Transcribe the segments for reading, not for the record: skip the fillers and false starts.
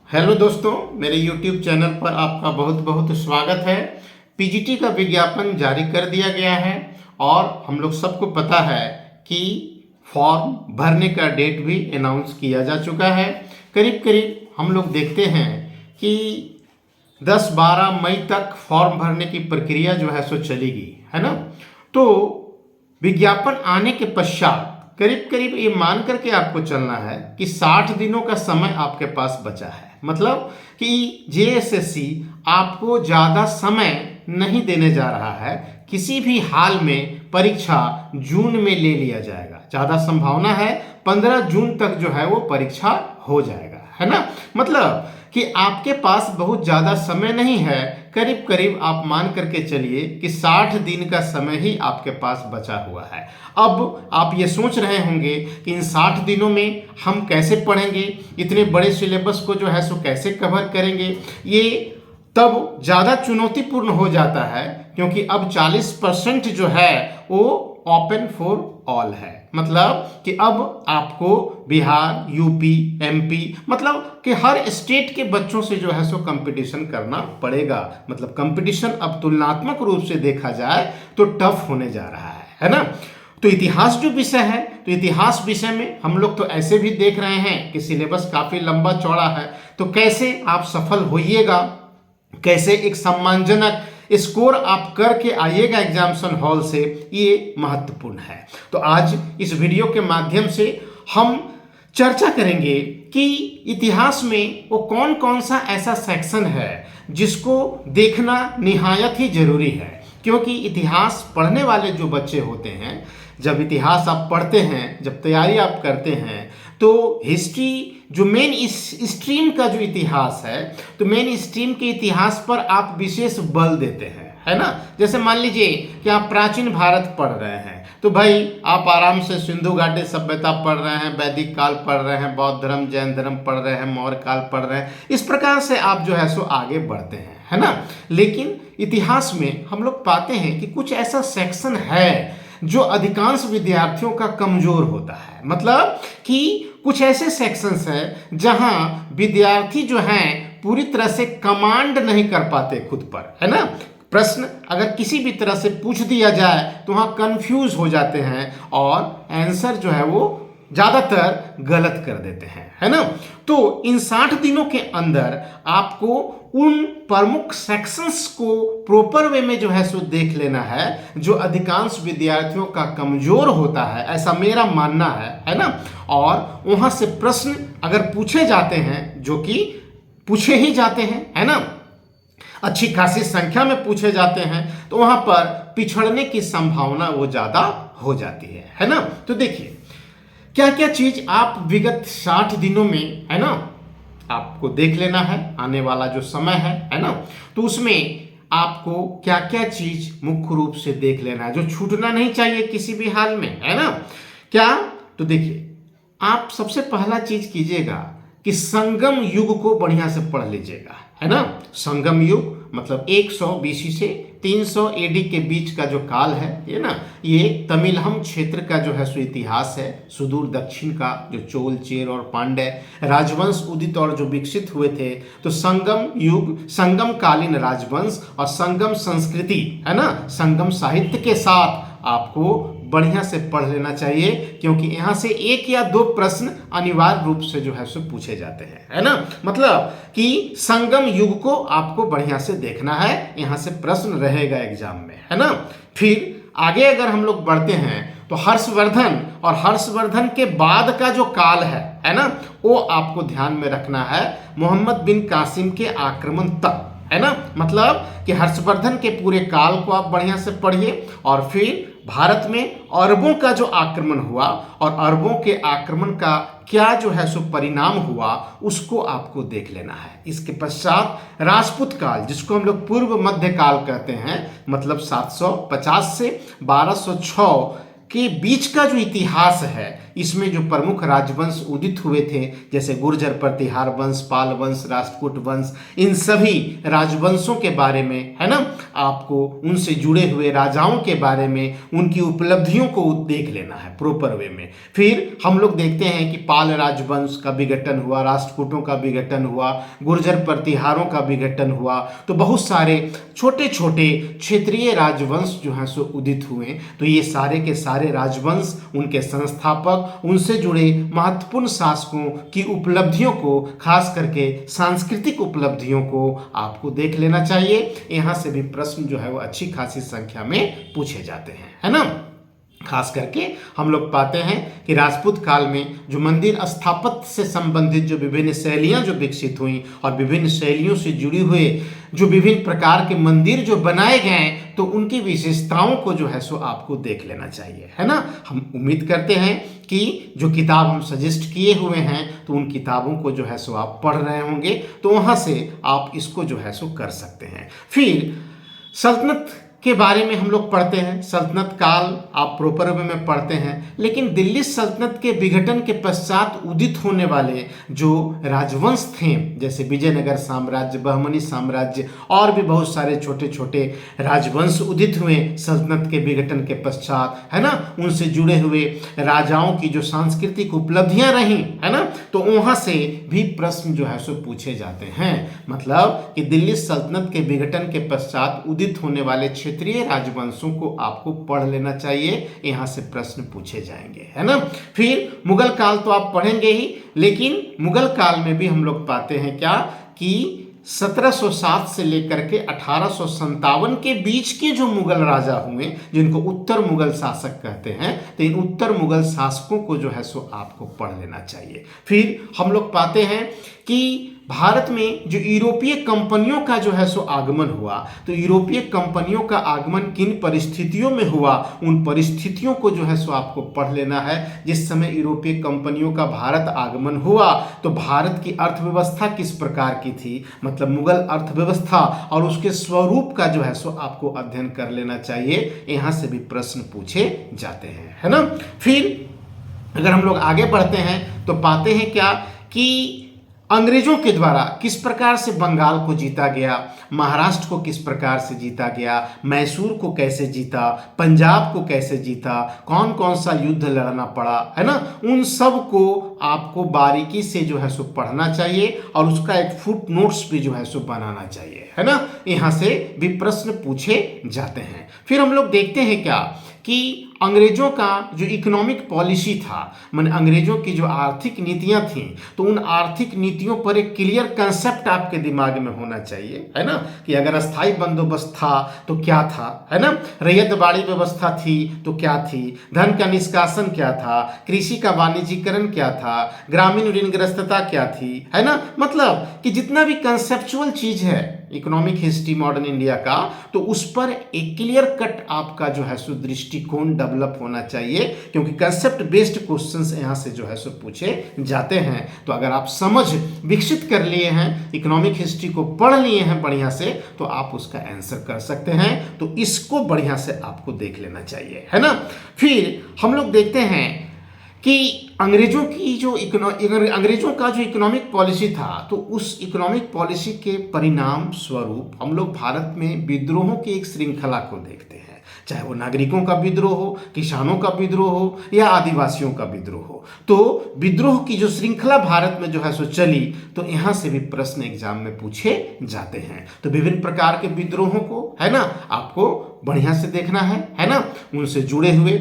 Hello दोस्तों, मेरे YouTube channel पर आपका बहुत बहुत स्वागत है। पीजीटी का विज्ञापन जारी कर दिया गया है और हम लोग सबको पता है कि फॉर्म भरने का डेट भी अनाउंस किया जा चुका है। करीब करीब हम लोग देखते हैं कि 10-12 मई तक फॉर्म भरने की प्रक्रिया जो है सो चलेगी, है ना। तो विज्ञापन आने के पश्चात करीब करीब ये मान करके आपको चलना है कि 60 दिनों का समय आपके पास बचा है। मतलब कि जेएसएससी आपको ज़्यादा समय नहीं देने जा रहा है। किसी भी हाल में परीक्षा जून में ले लिया जाएगा। ज़्यादा संभावना है 15 जून तक जो है वो परीक्षा हो जाएगा, है ना। मतलब कि आपके पास बहुत ज़्यादा समय नहीं है। करीब करीब आप मान करके चलिए कि 60 दिन का समय ही आपके पास बचा हुआ है। अब आप ये सोच रहे होंगे कि इन 60 दिनों में हम कैसे पढ़ेंगे, इतने बड़े सिलेबस को जो है सो कैसे कवर करेंगे। ये तब ज़्यादा चुनौतीपूर्ण हो जाता है क्योंकि अब 40% जो है वो ओपन फॉर ऑल है। मतलब कि अब आपको बिहार, यूपी, एमपी मतलब कि हर स्टेट के बच्चों से जो है सो कंपटीशन करना पड़ेगा। मतलब कंपटीशन अब तुलनात्मक रूप से देखा जाए तो टफ होने जा रहा है ना। तो इतिहास जो विषय है, तो इतिहास विषय में हम लोग तो ऐसे भी देख रहे हैं कि सिलेबस काफ़ी लंबा चौड़ा है। तो कैसे आप सफल होइएगा, कैसे एक सम्मानजनक स्कोर आप करके आइएगा एग्जामिनेशन हॉल से, ये महत्वपूर्ण है। तो आज इस वीडियो के माध्यम से हम चर्चा करेंगे कि इतिहास में वो कौन कौन सा ऐसा सेक्शन है जिसको देखना निहायत ही जरूरी है। क्योंकि इतिहास पढ़ने वाले जो बच्चे होते हैं, जब इतिहास आप पढ़ते हैं, जब तैयारी आप करते हैं, तो हिस्ट्री जो मेन इस स्ट्रीम का जो इतिहास है, तो मेन स्ट्रीम के इतिहास पर आप विशेष बल देते हैं, है ना। जैसे मान लीजिए कि आप प्राचीन भारत पढ़ रहे हैं, तो भाई आप आराम से सिंधु घाटी सभ्यता पढ़ रहे हैं, वैदिक काल पढ़ रहे हैं, बौद्ध धर्म, जैन धर्म पढ़ रहे हैं, मौर्य काल पढ़ रहे हैं। इस प्रकार से आप जो है सो आगे बढ़ते हैं, है ना। लेकिन इतिहास में हम लोग पाते हैं कि कुछ ऐसा सेक्शन है जो अधिकांश विद्यार्थियों का कमजोर होता है। मतलब कि कुछ ऐसे सेक्शंस हैं जहां विद्यार्थी जो हैं पूरी तरह से कमांड नहीं कर पाते खुद पर, है ना। प्रश्न अगर किसी भी तरह से पूछ दिया जाए तो वहां कंफ्यूज हो जाते हैं और आंसर जो है वो ज़्यादातर गलत कर देते हैं, है ना। तो इन 60 दिनों के अंदर आपको उन प्रमुख सेक्शंस को प्रॉपर वे में जो है सो देख लेना है जो अधिकांश विद्यार्थियों का कमजोर होता है, ऐसा मेरा मानना है ना। और वहां से प्रश्न अगर पूछे जाते हैं, जो कि पूछे ही जाते हैं, है ना, अच्छी खासी संख्या में पूछे जाते हैं, तो वहां पर पिछड़ने की संभावना वो ज्यादा हो जाती है ना। तो देखिए क्या क्या चीज आप विगत 60 दिनों में, है ना, आपको देख लेना है। आने वाला जो समय है ना, तो उसमें आपको क्या क्या चीज मुख्य रूप से देख लेना है जो छूटना नहीं चाहिए किसी भी हाल में, है ना। क्या, तो देखिए आप सबसे पहला चीज कीजिएगा कि संगम युग को बढ़िया से पढ़ लीजिएगा, है ना। संगम युग मतलब 100 बीसी से 300 एडी के बीच का जो काल है ना, ये तमिलहम क्षेत्र का जो है सो इतिहास है। सुदूर दक्षिण का जो चोल, चेर और पांड्य राजवंश उदित और जो विकसित हुए थे, तो संगम युग, संगम कालीन राजवंश और संगम संस्कृति, है ना, संगम साहित्य के साथ आपको बढ़िया से पढ़ लेना चाहिए। क्योंकि यहाँ से 1 या 2 प्रश्न अनिवार्य रूप से जो है सो पूछे जाते हैं, है ना। मतलब कि संगम युग को आपको बढ़िया से देखना है, यहाँ से प्रश्न रहेगा एग्जाम में, है ना। फिर आगे अगर हम लोग बढ़ते हैं तो हर्षवर्धन और हर्षवर्धन के बाद का जो काल है ना, वो आपको ध्यान में रखना है। मोहम्मद बिन कासिम के आक्रमण तक, है ना। मतलब कि हर्षवर्धन के पूरे काल को आप बढ़िया से पढ़िए और फिर भारत में अरबों का जो आक्रमण हुआ और अरबों के आक्रमण का क्या जो है सो परिणाम हुआ, उसको आपको देख लेना है। इसके पश्चात राजपूत काल, जिसको हम लोग पूर्व मध्य काल कहते हैं, मतलब 750 से 1206 के बीच का जो इतिहास है, इसमें जो प्रमुख राजवंश उदित हुए थे, जैसे गुर्जर प्रतिहार वंश, पाल वंश, राष्ट्रकूट वंश, इन सभी राजवंशों के बारे में, है ना, आपको उनसे जुड़े हुए राजाओं के बारे में, उनकी उपलब्धियों को देख लेना है प्रॉपर वे में। फिर हम लोग देखते हैं कि पाल राजवंश का विघटन हुआ, राष्ट्रकूटों का विघटन हुआ, गुर्जर प्रतिहारों का विघटन हुआ, तो बहुत सारे छोटे छोटे क्षेत्रीय राजवंश जो हैं सो उदित हुए। तो ये सारे के सारे राजवंश, उनके संस्थापक, उनसे जुड़े महत्वपूर्ण शासकों की उपलब्धियों को, खास करके सांस्कृतिक उपलब्धियों को आपको देख लेना चाहिए। यहाँ से भी प्रश्न जो है वो अच्छी खासी संख्या में पूछे जाते हैं, है ना। खास करके हम लोग पाते हैं कि राजपूत काल में जो मंदिर स्थापत्य से संबंधित जो विभिन्न शैलियां जो विकसित हुई और विभिन्न शैलियों से जुड़ी हुए जो विभिन्न प्रकार के मंदिर जो बनाए गए, तो उनकी विशेषताओं को जो है सो आपको देख लेना चाहिए, है ना। हम उम्मीद करते हैं कि जो किताब हम सजेस्ट किए हुए हैं तो उन किताबों को जो है सो आप पढ़ रहे होंगे, तो वहाँ से आप इसको जो है सो कर सकते हैं। फिर सल्तनत के बारे में हम लोग पढ़ते हैं, सल्तनत काल आप प्रॉपर वे में पढ़ते हैं, लेकिन दिल्ली सल्तनत के विघटन के पश्चात उदित होने वाले जो राजवंश थे, जैसे विजयनगर साम्राज्य, बहमनी साम्राज्य और भी बहुत सारे छोटे छोटे राजवंश उदित हुए सल्तनत के विघटन के पश्चात, है ना। उनसे जुड़े हुए राजाओं की जो सांस्कृतिक उपलब्धियां रहीं, है ना, तो वहाँ से भी प्रश्न जो है सो पूछे जाते हैं। मतलब कि दिल्ली सल्तनत के विघटन के पश्चात उदित होने वाले क्षेत्रीय राजवंशों को आपको पढ़ लेना चाहिए, यहां से प्रश्न पूछे जाएंगे, है ना। फिर मुगल काल तो आप पढ़ेंगे ही, लेकिन मुगल काल में भी हम लोग पाते हैं क्या कि 1707 से लेकर के 1857 के बीच के जो मुगल राजा हुए, जिनको उत्तर मुगल शासक कहते हैं, तो इन उत्तर मुगल शासकों को जो है सो आपको पढ़ लेना चाहिए। फिर हम लोग पाते हैं कि भारत में जो यूरोपीय कंपनियों का जो है सो आगमन हुआ, तो यूरोपीय कंपनियों का आगमन किन परिस्थितियों में हुआ, उन परिस्थितियों को जो है सो आपको पढ़ लेना है। जिस समय यूरोपीय कंपनियों का भारत आगमन हुआ तो भारत की अर्थव्यवस्था किस प्रकार की थी, मतलब मुगल अर्थव्यवस्था और उसके स्वरूप का जो है सो आपको अध्ययन कर लेना चाहिए, यहाँ से भी प्रश्न पूछे जाते हैं, है ना। फिर अगर हम लोग आगे बढ़ते हैं तो पाते हैं क्या कि अंग्रेजों के द्वारा किस प्रकार से बंगाल को जीता गया, महाराष्ट्र को किस प्रकार से जीता गया, मैसूर को कैसे जीता, पंजाब को कैसे जीता, कौन कौन सा युद्ध लड़ना पड़ा, है ना, उन सब को आपको बारीकी से जो है सो पढ़ना चाहिए और उसका एक फुट नोट्स भी जो है सो बनाना चाहिए, है ना। यहाँ से भी प्रश्न पूछे जाते हैं। फिर हम लोग देखते हैं क्या कि अंग्रेजों का जो इकोनॉमिक पॉलिसी था, माने अंग्रेजों की जो आर्थिक नीतियां थीं, तो उन आर्थिक नीतियों पर एक क्लियर कंसेप्ट आपके दिमाग में होना चाहिए, है ना, कि अगर अस्थाई बंदोबस्त था तो क्या था, है ना, रैयतवाड़ी व्यवस्था थी तो क्या थी, धन का निष्कासन क्या था, कृषि का वाणिज्यीकरण क्या था, ग्रामीण ऋणग्रस्तता क्या थी, है ना। मतलब कि जितना भी कंसेप्चुअल चीज है इकोनॉमिक हिस्ट्री मॉडर्न इंडिया का, तो उस पर एक क्लियर कट आपका जो है सो दृष्टिकोण डेवलप होना चाहिए, क्योंकि कंसेप्ट बेस्ड क्वेश्चंस यहाँ से जो है सो पूछे जाते हैं। तो अगर आप समझ विकसित कर लिए हैं, इकोनॉमिक हिस्ट्री को पढ़ लिए हैं बढ़िया से, तो आप उसका आंसर कर सकते हैं। तो इसको बढ़िया से आपको देख लेना चाहिए, है ना। फिर हम लोग देखते हैं कि अंग्रेजों का जो इकोनॉमिक पॉलिसी था, तो उस इकोनॉमिक पॉलिसी के परिणाम स्वरूप हम लोग भारत में विद्रोहों की एक श्रृंखला को देखते हैं, चाहे वो नागरिकों का विद्रोह हो, किसानों का विद्रोह हो या आदिवासियों का विद्रोह हो। तो विद्रोह की जो श्रृंखला भारत में जो है सो चली, तो यहाँ से भी प्रश्न एग्जाम में पूछे जाते हैं। तो विभिन्न प्रकार के विद्रोहों को, है ना, आपको बढ़िया से देखना है ना, उनसे जुड़े हुए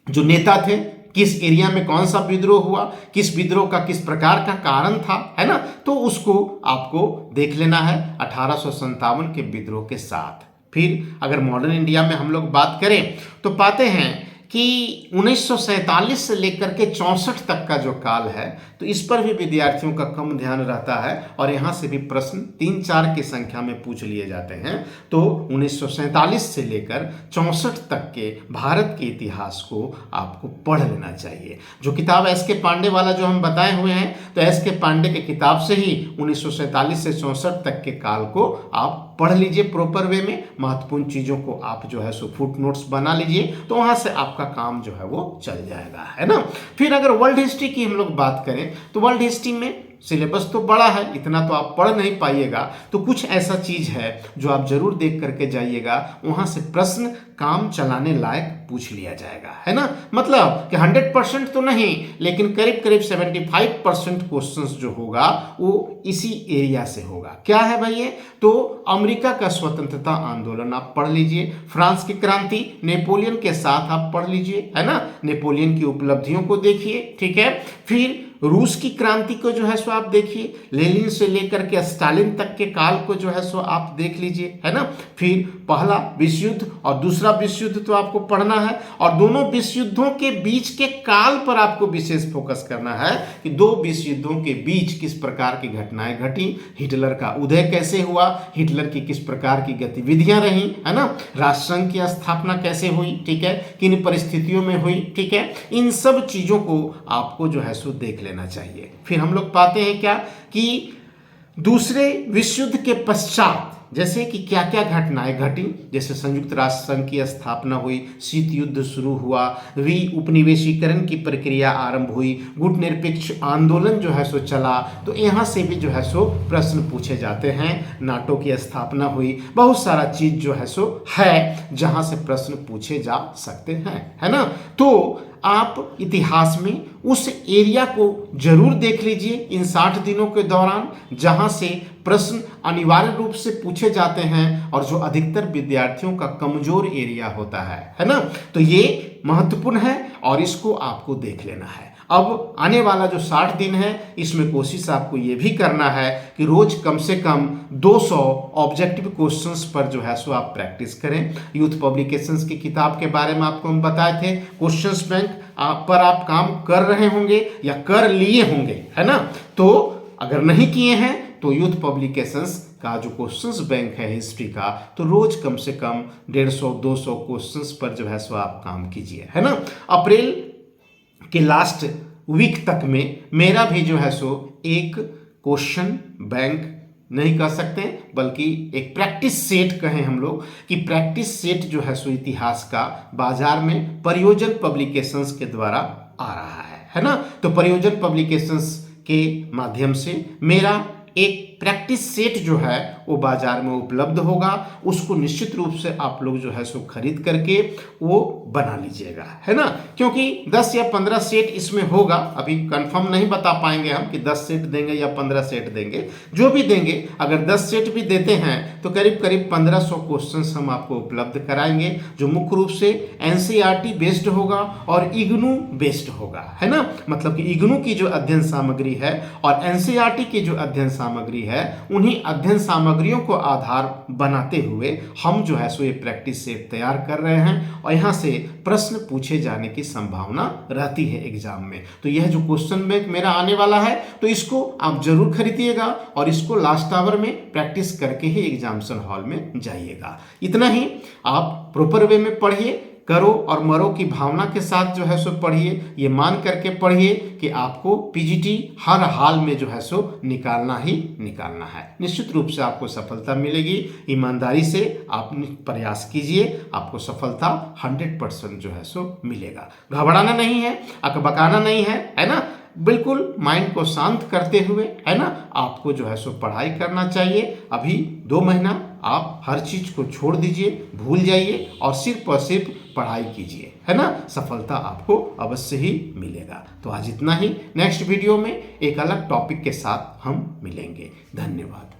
जो नेता थे, किस एरिया में कौन सा विद्रोह हुआ, किस विद्रोह का किस प्रकार का कारण था, है ना, तो उसको आपको देख लेना है 1857 के विद्रोह के साथ। फिर अगर मॉडर्न इंडिया में हम लोग बात करें तो पाते हैं कि 1947 से लेकर के 64 तक का जो काल है, तो इस पर भी विद्यार्थियों का कम ध्यान रहता है और यहाँ से भी प्रश्न 3-4 की संख्या में पूछ लिए जाते हैं। तो 1947 से लेकर 64 तक के भारत के इतिहास को आपको पढ़ लेना चाहिए। जो किताब एस के पांडे वाला जो हम बताए हुए हैं, तो एस के पांडे के किताब से ही 1947 से 64 तक के काल को आप पढ़ लीजिए प्रॉपर वे में, महत्वपूर्ण चीज़ों को आप जो है सो फुट नोट्स बना लीजिए, तो वहाँ से आपका काम जो है वो चल जाएगा, है ना। फिर अगर वर्ल्ड हिस्ट्री की हम लोग बात करें तो वर्ल्ड हिस्ट्री में सिलेबस तो बड़ा है, इतना तो आप पढ़ नहीं पाइएगा, तो कुछ ऐसा चीज है जो आप जरूर देख करके जाइएगा, वहां से प्रश्न काम चलाने लायक पूछ लिया जाएगा, है ना। मतलब कि 100% तो नहीं, लेकिन करीब करीब 75% क्वेश्चंस जो होगा वो इसी एरिया से होगा। क्या है भाई ये? तो अमेरिका का स्वतंत्रता आंदोलन आप पढ़ लीजिए, फ्रांस की क्रांति, नेपोलियन के साथ आप पढ़ लीजिए, है ना, नेपोलियन की उपलब्धियों को देखिए, ठीक है। फिर रूस की क्रांति को जो है सो आप देखिए, लेनिन से लेकर के स्टालिन तक के काल को जो है सो आप देख लीजिए, है ना। फिर पहला विश्व युद्ध और दूसरा विश्व युद्ध तो आपको पढ़ना है, और दोनों विश्व युद्धों के बीच के काल पर आपको विशेष फोकस करना है कि दो विश्व युद्धों के बीच किस प्रकार की घटनाएं घटी, हिटलर का उदय कैसे हुआ, हिटलर की किस प्रकार की गतिविधियां रही, है ना, राष्ट्रसंघ की स्थापना कैसे हुई, ठीक है, किन परिस्थितियों में हुई, ठीक है। इन सब चीजों को आपको जो है सो देख लेना चाहिए। फिर हम लोग पाते हैं क्या कि दूसरे विश्व युद्ध के पश्चात जैसे कि क्या क्या घटनाएं घटी, जैसे संयुक्त राष्ट्र संघ की स्थापना हुई, शीत युद्ध शुरू हुआ, उपनिवेशीकरण की प्रक्रिया आरंभ हुई, गुटनिरपेक्ष आंदोलन जो है सो चला, तो यहाँ से भी जो है सो प्रश्न पूछे जाते हैं। नाटो की स्थापना हुई, बहुत सारा चीज जो है सो है जहाँ से प्रश्न पूछे जा सकते हैं, है ना। तो आप इतिहास में उस एरिया को जरूर देख लीजिए इन 60 दिनों के दौरान, जहां से प्रश्न अनिवार्य रूप से पूछे जाते हैं और जो अधिकतर विद्यार्थियों का कमजोर एरिया होता है ना। तो ये महत्वपूर्ण है और इसको आपको देख लेना है। अब आने वाला जो 60 दिन है, इसमें कोशिश आपको ये भी करना है कि रोज कम से कम 200 ऑब्जेक्टिव क्वेश्चंस पर जो है सो आप प्रैक्टिस करें। यूथ पब्लिकेशंस की किताब के बारे में आपको हम बताए थे, क्वेश्चंस बैंक पर आप काम कर रहे होंगे या कर लिए होंगे, है ना। तो अगर नहीं किए हैं तो यूथ पब्लिकेशंस का जो क्वेश्चंस बैंक है हिस्ट्री का, तो रोज कम से कम 150-200 क्वेश्चंस पर जो है सो आप काम कीजिए, है ना। अप्रैल के लास्ट वीक तक में मेरा भी जो है सो एक क्वेश्चन बैंक नहीं कर सकते, बल्कि एक प्रैक्टिस सेट कहें हम लोग कि प्रैक्टिस सेट जो है सो इतिहास का बाजार में परियोजन पब्लिकेशंस के द्वारा आ रहा है ना। तो परियोजन पब्लिकेशंस के माध्यम से मेरा एक प्रैक्टिस सेट जो है वो बाजार में उपलब्ध होगा, उसको निश्चित रूप से आप लोग जो है सो खरीद करके वो बना लीजिएगा, है ना। क्योंकि 10 या 15 सेट इसमें होगा, अभी कंफर्म नहीं बता पाएंगे हम कि 10 सेट देंगे या 15 सेट देंगे, जो भी देंगे, अगर 10 सेट भी देते हैं तो करीब करीब 1500 क्वेश्चंस हम आपको उपलब्ध कराएंगे, जो मुख्य रूप से एनसीईआरटी बेस्ड होगा और इग्नू बेस्ड होगा, है ना। मतलब कि इग्नू की जो अध्ययन सामग्री है और एनसीईआरटी की जो अध्ययन सामग्री है, उन्हीं अध्ययन सामग्रियों को आधार बनाते हुए हम जो है सो ये प्रैक्टिस सेट तैयार कर रहे हैं, और यहाँ से प्रश्न पूछे जाने की संभावना रहती है एग्जाम में। तो यह जो क्वेश्चन बैंक मेरा आने वाला है, तो इसको आप जरूर खरीदिएगा और इसको लास्ट आवर में प्रैक्टिस करके ही एग्जामिनेशन हॉल में जाइएगा। इतना ही, आप प्रॉपर वे में पढ़िए, करो और मरो की भावना के साथ जो है सो पढ़िए, ये मान करके पढ़िए कि आपको पीजीटी हर हाल में जो है सो निकालना ही निकालना है। निश्चित रूप से आपको सफलता मिलेगी। ईमानदारी से आप प्रयास कीजिए, आपको सफलता 100% जो है सो मिलेगा। घबराना नहीं है, अकबकाना नहीं है ना। बिल्कुल माइंड को शांत करते हुए, है ना, आपको जो है सो पढ़ाई करना चाहिए। अभी 2 महीना आप हर चीज को छोड़ दीजिए, भूल जाइए और सिर्फ और सिर्फ पढ़ाई कीजिए, है ना। सफलता आपको अवश्य ही मिलेगा। तो आज इतना ही, नेक्स्ट वीडियो में एक अलग टॉपिक के साथ हम मिलेंगे। धन्यवाद।